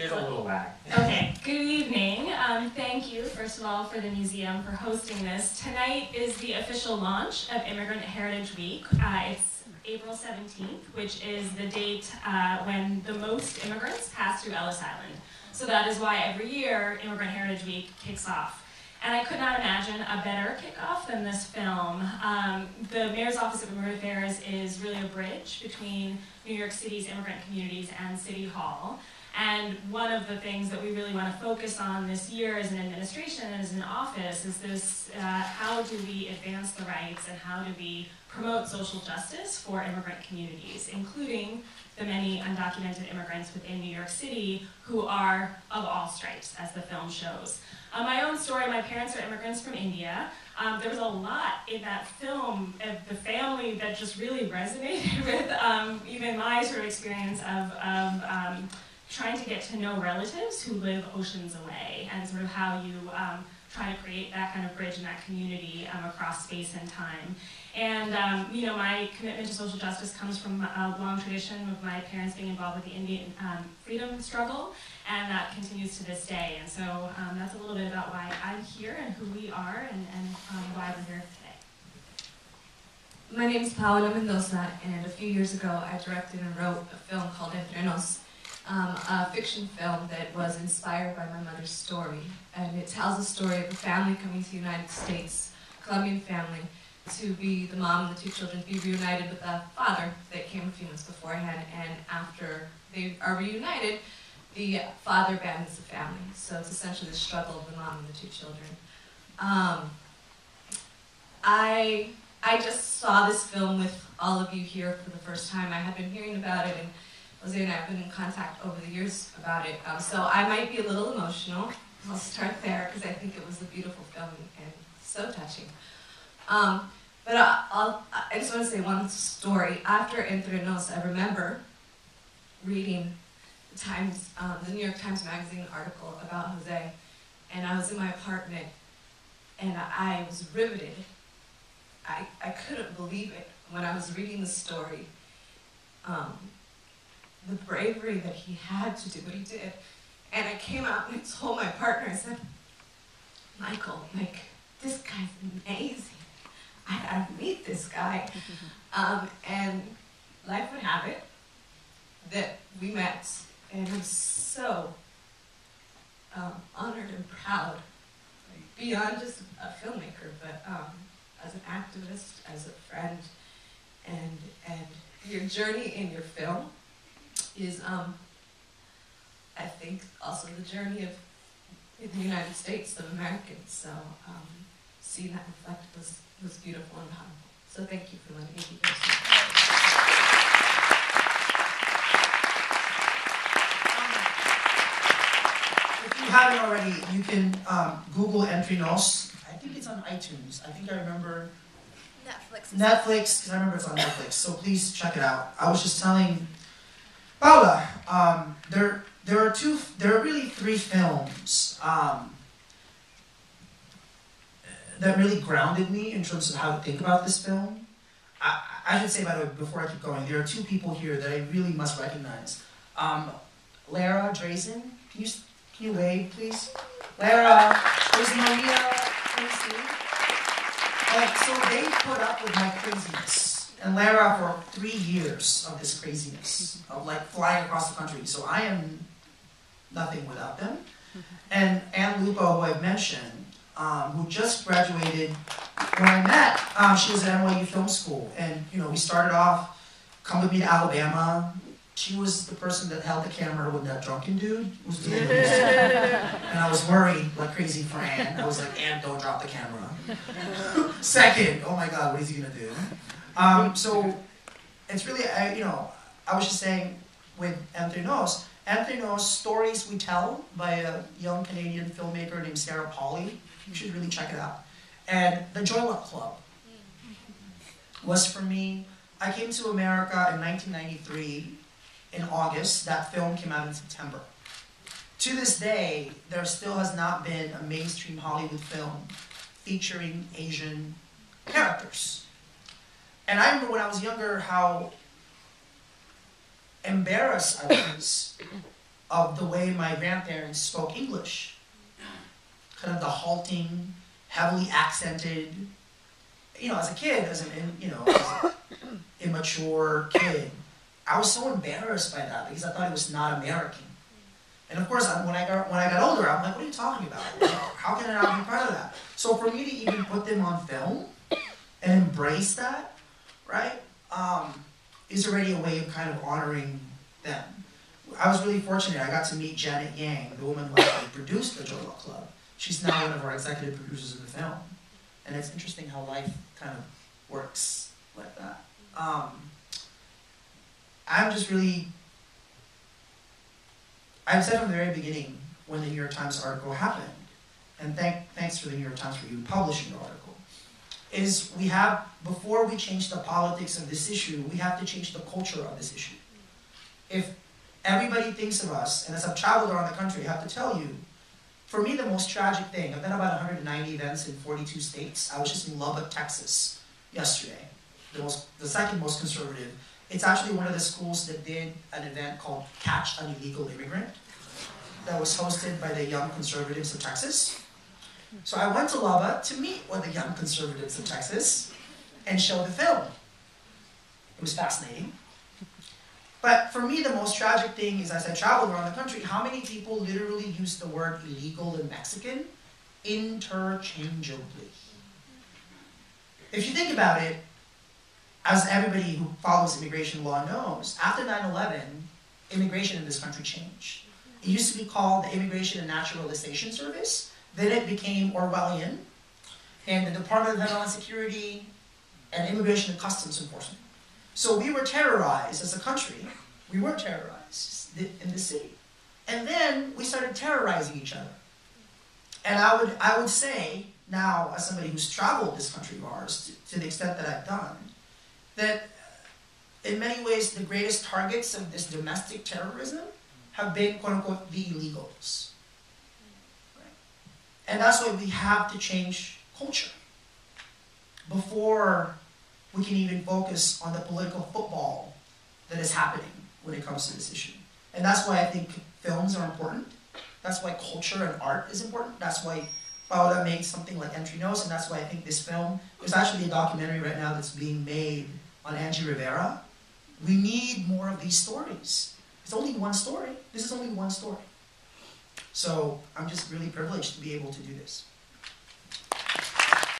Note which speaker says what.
Speaker 1: There's a little lag.
Speaker 2: Okay, good evening. Thank you, first of all, for the museum for hosting this. Tonight is the official launch of Immigrant Heritage Week. It's April 17th, which is the date when the most immigrants pass through Ellis Island. So that is why every year Immigrant Heritage Week kicks off. And I could not imagine a better kickoff than this film. The Mayor's Office of Immigrant Affairs is really a bridge between New York City's immigrant communities and City Hall. And one of the things that we really want to focus on this year as an administration and as an office is this, how do we advance the rights and how do we promote social justice for immigrant communities, including the many undocumented immigrants within New York City who are of all stripes, as the film shows. My own story, my parents are immigrants from India. There was a lot in that film of the family that just really resonated with even my sort of experience of trying to get to know relatives who live oceans away, and sort of how you try to create that kind of bridge in that community across space and time. And you know, my commitment to social justice comes from a long tradition of my parents being involved with the Indian freedom struggle, and that continues to this day. And so that's a little bit about why I'm here and who we are and why we're here today.
Speaker 3: My name is Paola Mendoza, and a few years ago I directed and wrote a film called Entre Nos, a fiction film that was inspired by my mother's story. And it tells the story of a family coming to the United States, a Colombian family, to be the mom and the two children be reunited with a father that came a few months beforehand. And after they are reunited, the father abandons the family. So it's essentially the struggle of the mom and the two children. I just saw this film with all of you here for the first time. I had been hearing about it, and Jose and I have been in contact over the years about it. So I might be a little emotional. I'll start there because I think it was a beautiful film and so touching. But I just want to say one story. After Entre Nos, I remember reading the New York Times Magazine article about Jose, and I was in my apartment, and I was riveted. I couldn't believe it when I was reading the story. The bravery that he had to do what he did. And I came out and I told my partner, I said, Michael, like, this guy's amazing. I gotta meet this guy. And life would have it that we met, and I'm so honored and proud, beyond just a filmmaker, but as an activist, as a friend, and your journey in your film is, I think, also the journey of the United States, of Americans. So seeing that reflected was beautiful and powerful. So thank you for letting me be here.
Speaker 4: If you haven't already, you can Google Entre Nos. I think it's on iTunes. I think I remember Netflix, because I remember it's on Netflix. So please check it out. I was just telling Paula, there are really three films that really grounded me in terms of how to think about this film. I should say, by the way, before I keep going, there are two people here that I really must recognize. Lara Drazen, can you wave, please? Lara, there's Maria, Tracy. So they put up with my craziness. And Lara for 3 years of this craziness, of like flying across the country. So I am nothing without them. And Ann Lupo, who I've mentioned, who just graduated. When I met, she was at NYU Film School, and you know, we started off, come with me to Alabama. She was the person that held the camera when that drunken dude was doing the music. And I was worried like crazy for Ann. I was like, Ann, don't drop the camera. Second, oh my God, what is he gonna do? So it's really, I was just saying with Entre Nos, Stories We Tell by a young Canadian filmmaker named Sarah Polley. You should really check it out. And The Joy Luck Club was for me. I came to America in 1993 in August. That film came out in September. To this day, there still has not been a mainstream Hollywood film featuring Asian characters. And I remember when I was younger how embarrassed I was of the way my grandparents spoke English. Kind of the halting, heavily accented. As a kid, as an immature kid, I was so embarrassed by that because I thought it was not American. And of course, when I got older, I'm like, what are you talking about? How can I not be proud of that? So for me to even put them on film and embrace that, right, is already a way of kind of honoring them. I was really fortunate. I got to meet Janet Yang, the woman who actually produced the Joy Luck Club. She's now one of our executive producers of the film. And it's interesting how life kind of works like that. I'm just really, I've said from the very beginning when the New York Times article happened, and thanks for the New York Times for even publishing the article, is before we change the politics of this issue, we have to change the culture of this issue. If everybody thinks of us, and as I've traveled around the country, I have to tell you, for me, the most tragic thing, I've done about 190 events in 42 states. I was just in Lubbock, Texas yesterday, the second most conservative. It's actually one of the schools that did an event called Catch an Illegal Immigrant that was hosted by the Young Conservatives of Texas. So I went to Lubbock to meet with the Young Conservatives of Texas and show the film. It was fascinating. But for me, the most tragic thing is as I traveled around the country, how many people literally use the word illegal and Mexican interchangeably. If you think about it, as everybody who follows immigration law knows, after 9/11, immigration in this country changed. It used to be called the Immigration and Naturalization Service. Then it became Orwellian, and the Department of Homeland Security and Immigration and Customs Enforcement. So we were terrorized as a country. We were terrorized in the city. And then we started terrorizing each other. And I would say now, as somebody who's traveled this country of ours, to the extent that I've done, that in many ways the greatest targets of this domestic terrorism have been, quote unquote, the illegals. Right? And that's why we have to change culture before we can even focus on the political football that is happening when it comes to this issue. And that's why I think films are important. That's why culture and art is important. That's why Paola made something like Entry Notes, and that's why I think this film, there's actually a documentary right now that's being made on Angie Rivera. We need more of these stories. It's only one story. This is only one story. So I'm just really privileged to be able to do this.